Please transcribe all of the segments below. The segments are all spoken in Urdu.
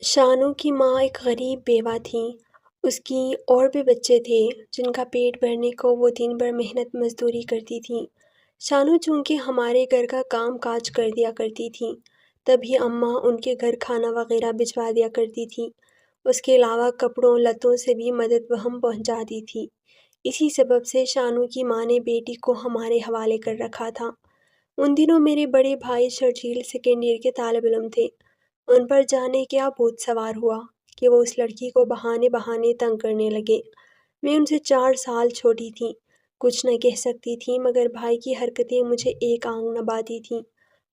شانو کی ماں ایک غریب بیوہ تھی۔ اس کی اور بھی بچے تھے جن کا پیٹ بھرنے کو وہ دن بھر محنت مزدوری کرتی تھی۔ شانو چونکہ ہمارے گھر کا کام کاج کر دیا کرتی تھی، تبھی اماں ان کے گھر کھانا وغیرہ بھجوا دیا کرتی تھی۔ اس کے علاوہ کپڑوں لتوں سے بھی مدد وہم پہنچاتی تھی۔ اسی سبب سے شانو کی ماں نے بیٹی کو ہمارے حوالے کر رکھا تھا۔ ان دنوں میرے بڑے بھائی شرجیل سیکنڈ ایئر کے طالب علم تھے۔ ان پر جانے کیا بھوت سوار ہوا کہ وہ اس لڑکی کو بہانے بہانے تنگ کرنے لگے۔ میں ان سے 4 سال چھوٹی تھی، کچھ نہ کہہ سکتی تھی، مگر بھائی کی حرکتیں مجھے ایک آنگ نہ بھاتی تھیں۔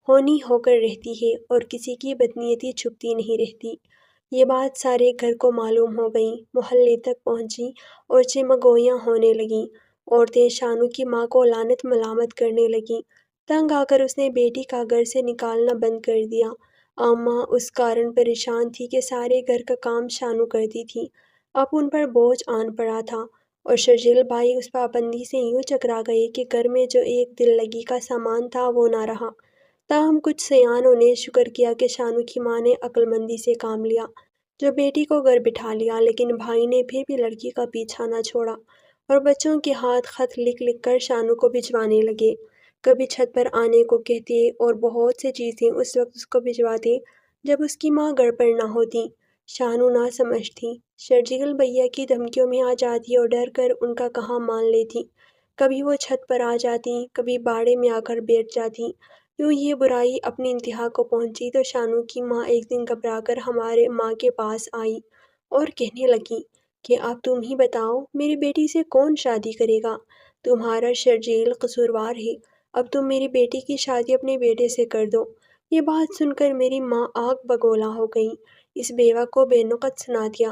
ہونی ہو کر رہتی ہے اور کسی کی بدنیتی چھپتی نہیں رہتی۔ یہ بات سارے گھر کو معلوم ہو گئی، محلے تک پہنچی اور چمگوئیاں ہونے لگیں۔ عورتیں شانو کی ماں کو لعنت ملامت کرنے لگیں۔ تنگ آ کر اس نے بیٹی کا گھر سے نکالنا بند کر دیا۔ اماں اس کارن پریشان تھی کہ سارے گھر کا کام شانو کرتی تھی۔ اب ان پر بوجھ آن پڑا تھا اور شرجیل بھائی اس پابندی سے یوں چکرا گئے کہ گھر میں جو ایک دل لگی کا سامان تھا وہ نہ رہا۔ تاہم کچھ سیانوں نے شکر کیا کہ شانو کی ماں نے عقل مندی سے کام لیا، جو بیٹی کو گھر بٹھا لیا، لیکن بھائی نے پھر بھی لڑکی کا پیچھا نہ چھوڑا اور بچوں کے ہاتھ خط لکھ لکھ کر شانو کو بھجوانے لگے۔ کبھی چھت پر آنے کو کہتے اور بہت سی چیزیں اس وقت اس کو بھجواتے جب اس کی ماں گھر پر نہ ہوتی۔ شانو نہ سمجھ تھی، شرجیل بھیا کی دھمکیوں میں آ جاتی اور ڈر کر ان کا کہا مان لیتی۔ کبھی وہ چھت پر آ جاتی، کبھی باڑے میں آ کر بیٹھ جاتی۔ یوں یہ برائی اپنی انتہا کو پہنچی تو شانو کی ماں ایک دن گھبرا کر ہمارے ماں کے پاس آئی اور کہنے لگی کہ اب تم ہی بتاؤ میری بیٹی سے کون شادی کرے گا؟ تمہارا شرجیل قصوروار ہے، اب تم میری بیٹی کی شادی اپنے بیٹے سے کر دو۔ یہ بات سن کر میری ماں آگ بگولا ہو گئی، اس بیوہ کو بے نقط سنا دیا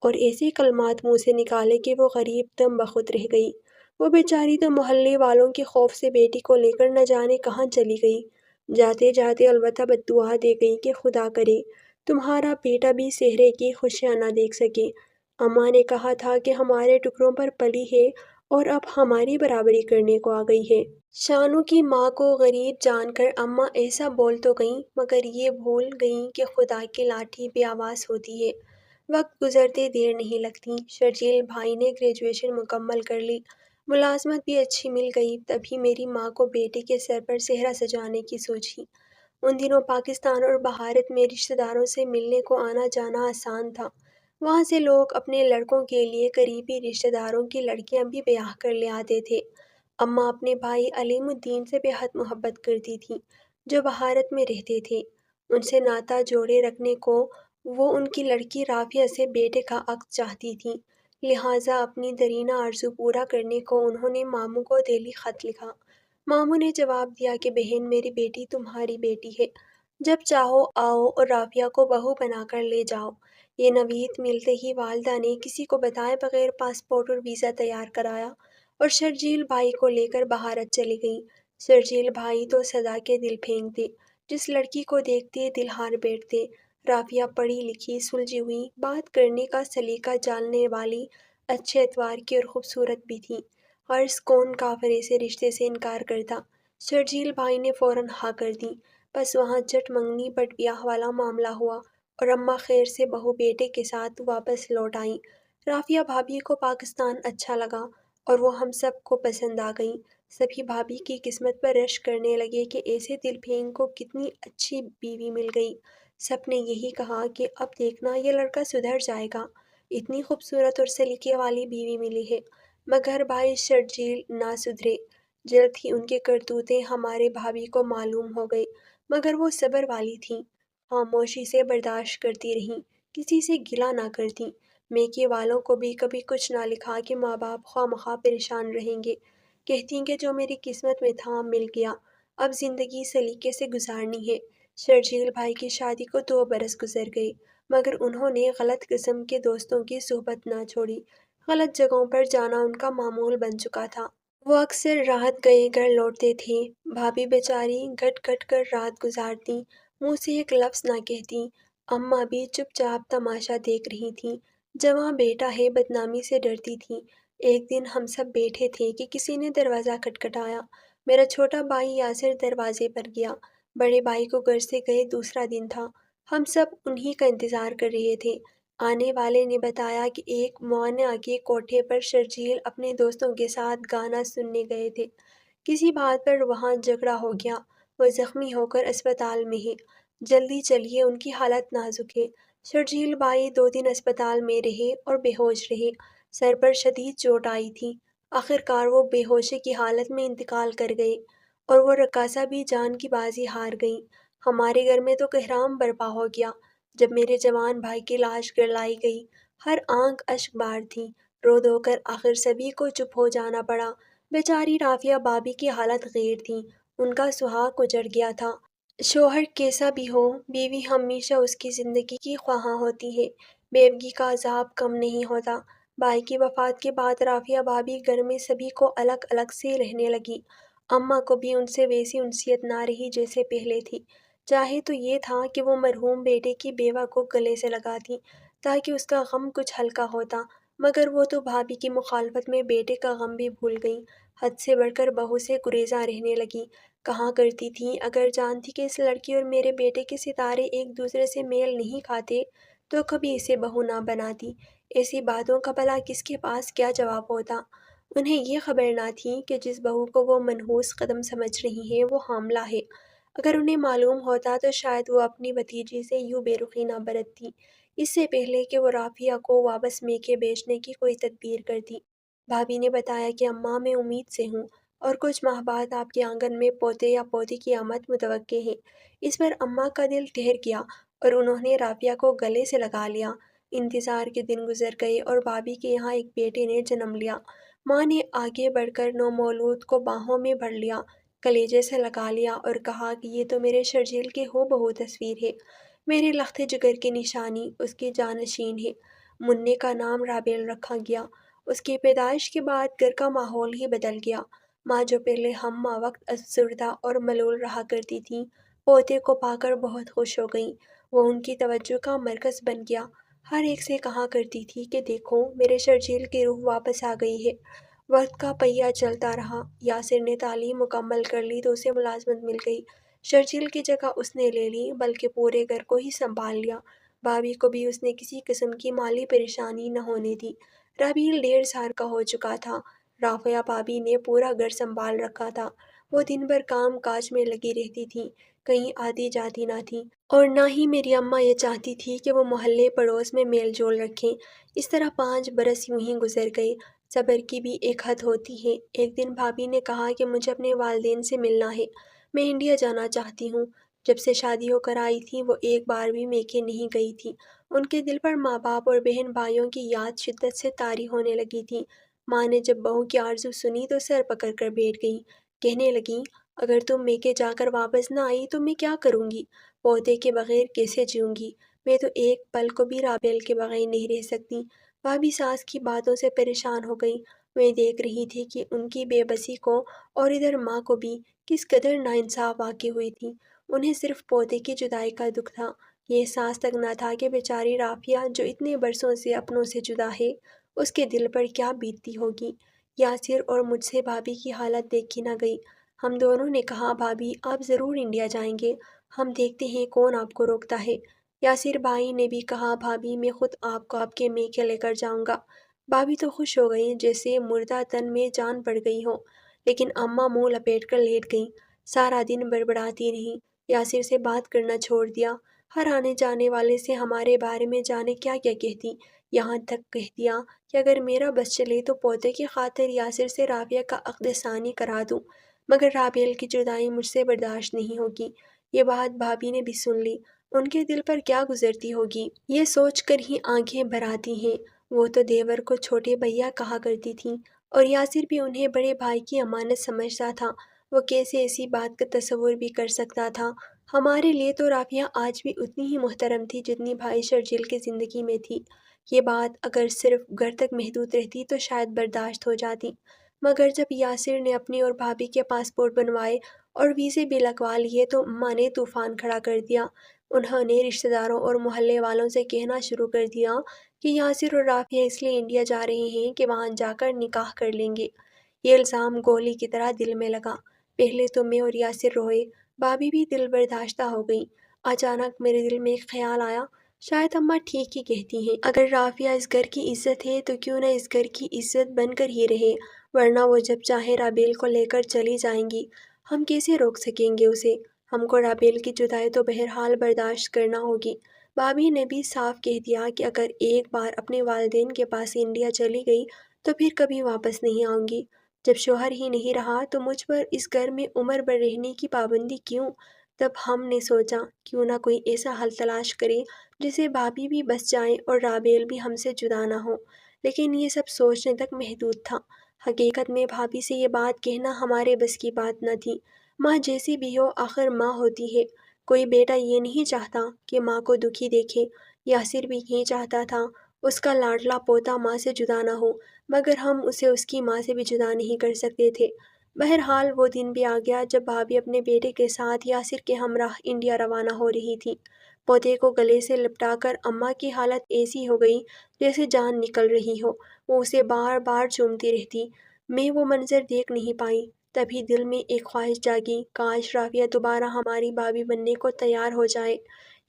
اور ایسے کلمات منہ سے نکالے کہ وہ غریب دم بخود رہ گئی۔ وہ بیچاری تو محلے والوں کے خوف سے بیٹی کو لے کر نہ جانے کہاں چلی گئی۔ جاتے جاتے البتہ بددعا دے گئی کہ خدا کرے تمہارا بیٹا بھی صحرے کی خوشیاں نہ دیکھ سکے۔ اماں نے کہا تھا کہ ہمارے ٹکڑوں پر پلی ہے اور اب ہماری برابری کرنے کو آ گئی ہے۔ شانو کی ماں کو غریب جان کر اماں ایسا بول تو گئیں، مگر یہ بھول گئیں کہ خدا کی لاٹھی بے آواز ہوتی ہے۔ وقت گزرتے دیر نہیں لگتی، شرجیل بھائی نے گریجویشن مکمل کر لی، ملازمت بھی اچھی مل گئی۔ تبھی میری ماں کو بیٹے کے سر پر صحرا سجانے کی سوچی۔ ان دنوں پاکستان اور بھارت میں رشتہ داروں سے ملنے کو آنا جانا آسان تھا۔ وہاں سے لوگ اپنے لڑکوں کے لیے قریبی رشتہ داروں کی لڑکیاں بھی بیاہ کر لے آتے تھے۔ اماں اپنے بھائی علیم الدین سے بے حد محبت کرتی تھیں، جو بھارت میں رہتے تھے۔ ان سے ناتا جوڑے رکھنے کو وہ ان کی لڑکی رافیہ سے بیٹے کا عقد چاہتی تھیں، لہٰذا اپنی دیرینہ آرزو پورا کرنے کو انہوں نے ماموں کو دہلی خط لکھا۔ ماموں نے جواب دیا کہ بہن میری بیٹی تمہاری بیٹی ہے، جب چاہو آؤ اور رافیہ کو بہو بنا کر لے جاؤ۔ یہ نوید ملتے ہی والدہ نے کسی کو بتائے بغیر پاسپورٹ اور ویزا تیار کرایا اور شرجیل بھائی کو لے کر بھارت چلی گئیں۔ شرجیل بھائی تو سدا کے دل پھینک تھے، جس لڑکی کو دیکھتے دل ہار بیٹھتے۔ رافیہ پڑھی لکھی، سلجھی ہوئی، بات کرنے کا سلیقہ جاننے والی، اچھے اتوار کی اور خوبصورت بھی تھی۔ غرض کون کافر ایسے رشتے سے انکار کرتا؟ شرجیل بھائی نے فوراً ہاں کر دی۔ بس وہاں جٹ منگنی بٹ بیاہ والا معاملہ ہوا اور اماں خیر سے بہو بیٹے کے ساتھ واپس لوٹ آئیں۔ رافیہ بھابھی کو پاکستان اچھا لگا اور وہ ہم سب کو پسند آ گئیں۔ سبھی بھابھی کی قسمت پر رشک کرنے لگے کہ ایسے دل پھینک کو کتنی اچھی بیوی مل گئی۔ سب نے یہی کہا کہ اب دیکھنا یہ لڑکا سدھر جائے گا، اتنی خوبصورت اور سلیقے والی بیوی ملی ہے۔ مگر بھائی شرجیل نہ سدھرے۔ جلد ہی ان کے کرتوتے ہمارے بھابھی کو معلوم ہو گئے، مگر وہ صبر والی تھیں، خاموشی سے برداشت کرتی رہیں، کسی سے گلہ نہ کرتیں۔ میکے والوں کو بھی کبھی کچھ نہ لکھا کہ ماں باپ خواہ مخواہ پریشان رہیں گے، کہتی کہ جو میری قسمت میں تھا مل گیا، اب زندگی سلیقے سے گزارنی ہے۔ شرجیل بھائی کی شادی کو 2 برس گزر گئے، مگر انہوں نے غلط قسم کے دوستوں کی صحبت نہ چھوڑی۔ غلط جگہوں پر جانا ان کا معمول بن چکا تھا۔ وہ اکثر رات گئے گھر لوٹتے تھے۔ بھابھی بیچاری گھٹ گھٹ کر رات گزارتیں، منہ سے ایک لفظ نہ کہتیں۔ اماں بھی چپ چاپ تماشا دیکھ رہی تھیں۔ جواں بیٹا ہے بدنامی سے ڈرتی تھیں۔ ایک دن ہم سب بیٹھے تھے کہ کسی نے دروازہ کھٹکھٹایا۔ میرا چھوٹا بھائی یاسر دروازے پر گیا۔ بڑے بھائی کو گھر سے گئے دوسرا دن تھا۔ ہم سب انہی کا انتظار کر رہے تھے۔ آنے والے نے بتایا کہ ایک موانع کے کوٹھے پر شرجیل اپنے دوستوں کے ساتھ گانا سننے گئے تھے۔ کسی بات پر وہاں جھگڑا ہو گیا۔ وہ زخمی ہو کر اسپتال میں ہیں۔ جلدی چلیے، ان کی حالت نازک ہے۔ شرجیل بائی 2 دن اسپتال میں رہے اور بے ہوش رہے۔ سر پر شدید چوٹ آئی تھی۔ آخرکار وہ بے ہوشی کی حالت میں انتقال کر گئے اور وہ رقاصہ بھی جان کی بازی ہار گئیں۔ ہمارے گھر میں تو کہرام برپا ہو گیا جب میرے جوان بھائی کی لاش گرلائی گئی۔ ہر آنکھ اشک بار تھی۔ رو دھو کر آخر سبھی کو چپ ہو جانا پڑا۔ بیچاری رافعہ بابی کی حالت غیر تھی۔ ان کا سہاگ اجڑ گیا تھا۔ شوہر کیسا بھی ہو، بیوی ہمیشہ اس کی زندگی کی خواہاں ہوتی ہے۔ بیوگی کا عذاب کم نہیں ہوتا۔ بھائی کی وفات کے بعد رافعہ بابی گھر میں سبھی کو الگ الگ سے رہنے لگی۔ اماں کو بھی ان سے ویسی انسیت نہ رہی جیسے پہلے تھی۔ چاہے تو یہ تھا کہ وہ مرحوم بیٹے کی بیوہ کو گلے سے لگاتی تاکہ اس کا غم کچھ ہلکا ہوتا، مگر وہ تو بھابی کی مخالفت میں بیٹے کا غم بھی بھول گئیں۔ حد سے بڑھ کر بہو سے گریزاں رہنے لگیں۔ کہا کرتی تھیں، اگر جانتی کہ اس لڑکی اور میرے بیٹے کے ستارے ایک دوسرے سے میل نہیں کھاتے تو کبھی اسے بہو نہ بناتی۔ ایسی باتوں کا بھلا کس کے پاس کیا جواب ہوتا؟ انہیں یہ خبر نہ تھی کہ جس بہو کو وہ منحوس قدم سمجھ رہی ہیں وہ حاملہ ہے۔ اگر انہیں معلوم ہوتا تو شاید وہ اپنی بھتیجی سے یوں بے رخی نہ برتتی، اس سے پہلے کہ وہ رافعہ کو واپس میکے بیچنے کی کوئی تدبیر کرتی۔ بھابی نے بتایا کہ اماں میں امید سے ہوں اور کچھ ماہ بعد آپ کے آنگن میں پوتے یا پوتی کی آمد متوقع ہے۔ اس پر اماں کا دل ٹھہر گیا اور انہوں نے رافعہ کو گلے سے لگا لیا۔ انتظار کے دن گزر گئے اور بھابی کے یہاں ایک بیٹے نے جنم لیا۔ ماں نے آگے بڑھ کر نومولود کو باہوں میں بھر لیا، کلیجے سے لگا لیا اور کہا کہ یہ تو میرے شرجیل کی ہو بہو تصویر ہے، میرے لخت جگر کی نشانی، اس کی جانشین ہے۔ منع کا نام رابیل رکھا گیا۔ اس کی پیدائش کے بعد گھر کا ماحول ہی بدل گیا۔ ماں جو پہلے ہم وقت افسردہ اور ملول رہا کرتی تھیں، پوتے کو پا کر بہت خوش ہو گئیں۔ وہ ان کی توجہ کا مرکز بن گیا۔ ہر ایک سے کہا کرتی تھی کہ دیکھو، میرے شرجیل کی روح واپس آ گئی ہے۔ وقت کا پہیہ چلتا رہا۔ یاسر نے تعلیم مکمل کر لی تو اسے ملازمت مل گئی۔ شرجیل کی جگہ اس نے لے لی، بلکہ پورے گھر کو ہی سنبھال لیا۔ بھابی کو بھی اس نے کسی قسم کی مالی پریشانی نہ ہونے دی۔ رابیل 1.5 سال کا ہو چکا تھا۔ رافعہ بھابی نے پورا گھر سنبھال رکھا تھا۔ وہ دن بھر کام کاج میں لگی رہتی تھیں، کہیں آتی جاتی نہ تھیں، اور نہ ہی میری اماں یہ چاہتی تھی کہ وہ محلے پڑوس میں میل جول رکھیں۔ اس طرح 5 برس یوں ہی گزر گئے۔ صبر کی بھی ایک حد ہوتی ہے۔ ایک دن بھابی نے کہا کہ مجھے اپنے والدین سے ملنا ہے، میں انڈیا جانا چاہتی ہوں۔ جب سے شادی ہو کر آئی تھی وہ ایک بار بھی میکے نہیں گئی تھی۔ ان کے دل پر ماں باپ اور بہن بھائیوں کی یاد شدت سے طاری ہونے لگی تھی۔ ماں نے جب بہو کی آرزو سنی تو سر پکڑ کر بیٹھ گئیں۔ کہنے لگیں، اگر تم میکے جا کر واپس نہ آئی تو میں کیا کروں گی؟ پوتے کے بغیر کیسے جیوں گی؟ میں تو ایک پل کو بھی رابیل کے بغیر نہیں رہ سکتی۔ بھابی ساس کی باتوں سے پریشان ہو گئی۔ میں دیکھ رہی تھی کہ ان کی بے بسی کو اور ادھر ماں کو بھی کس قدر ناانصاف واقع ہوئی تھی۔ انہیں صرف پوتے کی جدائی کا دکھ تھا۔ یہ احساس تک نہ تھا کہ بیچاری رافعہ جو اتنے برسوں سے اپنوں سے جدا ہے، اس کے دل پر کیا بیتتی ہوگی۔ یاسر اور مجھ سے بھابی کی حالت دیکھی نہ گئی۔ ہم دونوں نے کہا، بھابی آپ ضرور انڈیا جائیں گے، ہم دیکھتے ہیں کون آپ کو روکتا ہے۔ یاسر بھائی نے بھی کہا، بھابی میں خود آپ کو آپ کے میکے لے کر جاؤں گا۔ بھابی تو خوش ہو گئیں جیسے مردہ تن میں جان پڑ گئی ہو، لیکن اماں منہ لپیٹ کر لیٹ گئیں۔ سارا دن بڑبڑاتی رہیں۔ یاسر سے بات کرنا چھوڑ دیا۔ ہر آنے جانے والے سے ہمارے بارے میں جانے کیا کیا کہتی، یہاں تک کہہ دیا کہ اگر میرا بس چلے تو پوتے کی خاطر یاسر سے رافعہ کا عقد ثانی کرا دوں، مگر رابیل کی جدائی مجھ سے برداشت نہیں ہوگی۔ یہ بات بھابی نے بھی سن لی۔ ان کے دل پر کیا گزرتی ہوگی، یہ سوچ کر ہی آنکھیں بھر آتی ہیں۔ وہ تو دیور کو چھوٹے بھیا کہا کرتی تھیں اور یاسر بھی انہیں بڑے بھائی کی امانت سمجھتا تھا۔ وہ کیسے ایسی بات کا تصور بھی کر سکتا تھا؟ ہمارے لیے تو رافعہ آج بھی اتنی ہی محترم تھی جتنی بھائی شرجیل کی زندگی میں تھی۔ یہ بات اگر صرف گھر تک محدود رہتی تو شاید برداشت ہو جاتی، مگر جب یاسر نے اپنے اور بھابی کے پاسپورٹ بنوائے اور ویزے بھی لگوا لیے تو اماں نے طوفان کھڑا کر دیا۔ انہوں نے رشتہ داروں اور محلے والوں سے کہنا شروع کر دیا کہ یاسر اور رافعہ اس لیے انڈیا جا رہے ہیں کہ وہاں جا کر نکاح کر لیں گے۔ یہ الزام گولی کی طرح دل میں لگا۔ پہلے تو میں اور یاسر روئے، بھابی بھی دل برداشتہ ہو گئیں۔ اچانک میرے دل میں ایک خیال آیا، شاید اماں ٹھیک ہی کہتی ہیں، اگر رافعہ اس گھر کی عزت ہے تو کیوں نہ اس گھر کی عزت بن کر ہی رہے، ورنہ وہ جب چاہے رابیل کو لے کر چلی جائیں گی، ہم کیسے روک سکیں گے اسے؟ ہم کو رابیل کی جدائی تو بہرحال برداشت کرنا ہوگی۔ بھابھی نے بھی صاف کہہ دیا کہ اگر ایک بار اپنے والدین کے پاس انڈیا چلی گئی تو پھر کبھی واپس نہیں آؤں گی۔ جب شوہر ہی نہیں رہا تو مجھ پر اس گھر میں عمر بھر رہنے کی پابندی کیوں؟ تب ہم نے سوچا کیوں نہ کوئی ایسا حل تلاش کرے جس سے بھابھی بھی بس جائیں اور رابیل بھی ہم سے جدا نہ ہو، لیکن یہ سب سوچنے تک محدود تھا۔ حقیقت میں بھابھی سے یہ بات کہنا ہمارے بس کی بات نہ تھی۔ ماں جیسی بھی ہو آخر ماں ہوتی ہے، کوئی بیٹا یہ نہیں چاہتا کہ ماں کو دکھی دیکھے۔ یاسر بھی یہی چاہتا تھا، اس کا لاڈلا پوتا ماں سے جدا نہ ہو، مگر ہم اسے اس کی ماں سے بھی جدا نہیں کر سکتے تھے۔ بہرحال وہ دن بھی آ گیا جب بھابھی اپنے بیٹے کے ساتھ یاسر کے ہمراہ انڈیا روانہ ہو رہی تھی۔ پوتے کو گلے سے لپٹا کر اماں کی حالت ایسی ہو گئی جیسے جان نکل رہی ہو، وہ اسے بار بار چومتی رہتی۔ میں وہ منظر دیکھ نہیں پائی۔ تبھی دل میں ایک خواہش جاگی، کاش رافعہ دوبارہ ہماری بھابھی بننے کو تیار ہو جائے،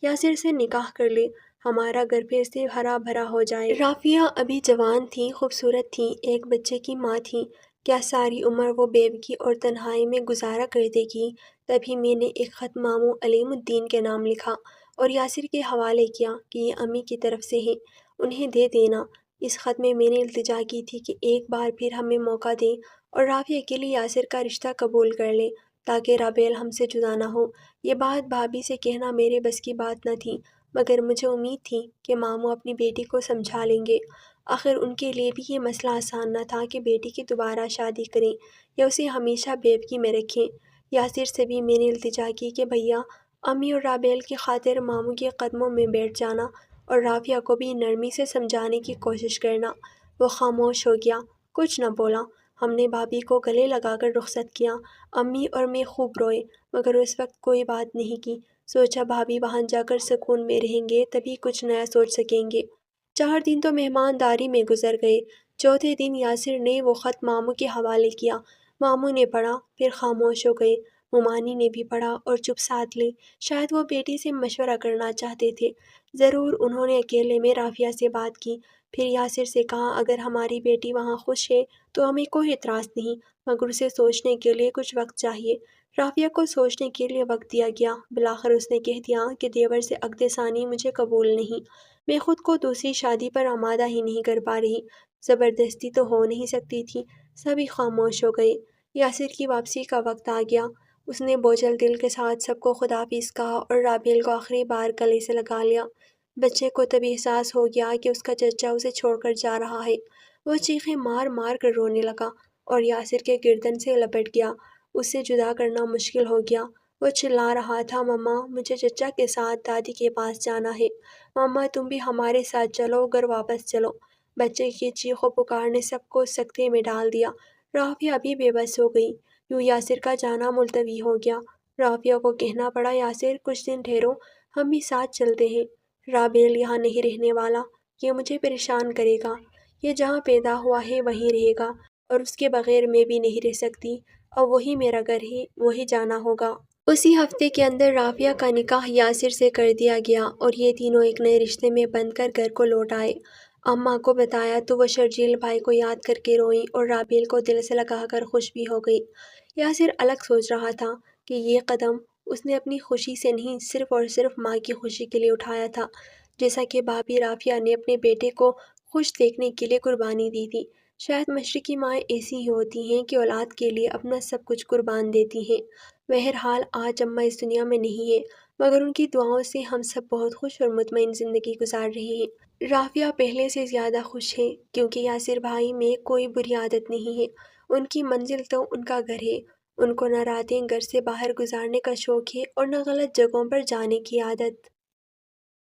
یاسر سے نکاح کر لے، ہمارا گھر پھر سے ہرا بھرا ہو جائے۔ رافعہ ابھی جوان تھی، خوبصورت تھی، ایک بچے کی ماں تھی، کیا ساری عمر وہ بے بکی اور تنہائی میں گزارا کر دے گی؟ تبھی میں نے ایک خط ماموں علیم الدین کے نام لکھا اور یاسر کے حوالے کیا کہ یہ امی کی طرف سے ہے، انہیں دے دینا۔ اس خط میں نے التجا کی تھی کہ ایک بار پھر ہمیں موقع دیں اور رافعہ کے لیے یاسر کا رشتہ قبول کر لیں تاکہ رابیل ہم سے جدا نہ ہو۔ یہ بات بھابھی سے کہنا میرے بس کی بات نہ تھی، مگر مجھے امید تھی کہ ماموں اپنی بیٹی کو سمجھا لیں گے۔ آخر ان کے لیے بھی یہ مسئلہ آسان نہ تھا کہ بیٹی کی دوبارہ شادی کریں یا اسے ہمیشہ بے بکی میں رکھیں۔ یاسر سے بھی میں نے التجا کی کہ بھیا امی اور رابیل کی خاطر ماموں کے قدموں میں بیٹھ جانا اور رافعہ کو بھی نرمی سے سمجھانے کی کوشش کرنا۔ وہ خاموش ہو گیا، کچھ نہ بولا۔ ہم نے بھابھی کو گلے لگا کر رخصت کیا۔ امی اور میں خوب روئے، مگر اس وقت کوئی بات نہیں کی۔ سوچا بھابھی وہاں جا کر سکون میں رہیں گے تبھی کچھ نیا سوچ سکیں گے۔ 4 دن تو مہمانداری میں گزر گئے۔ چوتھے دن یاسر نے وہ خط ماموں کے حوالے کیا۔ ماموں نے پڑھا، پھر خاموش ہو گئے۔ ممانی نے بھی پڑھا اور چپ سادھ لی۔ شاید وہ بیٹی سے مشورہ کرنا چاہتے تھے، ضرور انہوں نے اکیلے میں رافعہ سے بات کی۔ پھر یاسر سے کہا اگر ہماری بیٹی وہاں خوش ہے تو ہمیں کوئی اعتراض نہیں، مگر اسے سوچنے کے لیے کچھ وقت چاہیے۔ رافعہ کو سوچنے کے لیے وقت دیا گیا۔ بالآخر اس نے کہہ دیا کہ دیور سے عقد ثانی مجھے قبول نہیں، میں خود کو دوسری شادی پر آمادہ ہی نہیں کر پا رہی، زبردستی تو ہو نہیں سکتی تھی۔ سبھی خاموش ہو گئے۔ یاسر کی واپسی کا وقت آ گیا۔ اس نے بوجھل دل کے ساتھ سب کو خدا حافظ کہا اور رابیل کو آخری بار گلے سے لگا لیا۔ بچے کو تبھی احساس ہو گیا کہ اس کا چچا اسے چھوڑ کر جا رہا ہے۔ وہ چیخیں مار مار کر رونے لگا اور یاسر کے گردن سے لپٹ گیا۔ اس سے جدا کرنا مشکل ہو گیا۔ وہ چلا رہا تھا مما مجھے چچا کے ساتھ دادی کے پاس جانا ہے، مما تم بھی ہمارے ساتھ چلو، گھر واپس چلو۔ بچے کی چیخ و پکار نے سب کو سکتے میں ڈال دیا۔ رافعہ بھی بے بس ہو گئی۔ یوں یاسر کا جانا ملتوی ہو گیا۔ رافعہ کو کہنا پڑا یاسر کچھ دن ٹھہرو، ہم بھی ساتھ چلتے ہیں، رابیل یہاں نہیں رہنے والا، یہ مجھے پریشان کرے گا، یہ جہاں پیدا ہوا ہے وہیں رہے گا اور اس کے بغیر میں بھی نہیں رہ سکتی، اب وہی میرا گھر ہے، وہی جانا ہوگا۔ اسی ہفتے کے اندر رافعہ کا نکاح یاسر سے کر دیا گیا اور یہ تینوں ایک نئے رشتے میں بندھ کر گھر کو لوٹ آئے۔ اماں کو بتایا تو وہ شرجیل بھائی کو یاد کر کے روئیں اور رابیل کو دل سے لگا کر خوش بھی ہو گئی۔ یاسر الگ سوچ رہا تھا کہ یہ قدم اس نے اپنی خوشی سے نہیں صرف اور صرف ماں کی خوشی کے لیے اٹھایا تھا، جیسا کہ بھابھی رافعہ نے اپنے بیٹے کو خوش دیکھنے کے لیے قربانی دی تھی۔ شاید مشرقی مائیں ایسی ہی ہوتی ہیں کہ اولاد کے لیے اپنا سب کچھ قربان دیتی ہیں۔ بہرحال آج اماں اس دنیا میں نہیں ہے، مگر ان کی دعاؤں سے ہم سب بہت خوش اور مطمئن زندگی گزار رہے ہیں۔ رافعہ پہلے سے زیادہ خوش ہے کیونکہ یاسر بھائی میں کوئی بری عادت نہیں ہے، ان کی منزل تو ان کا گھر ہے۔ ان کو نہ راتیں گھر سے باہر گزارنے کا شوق ہے اور نہ غلط جگہوں پر جانے کی عادت۔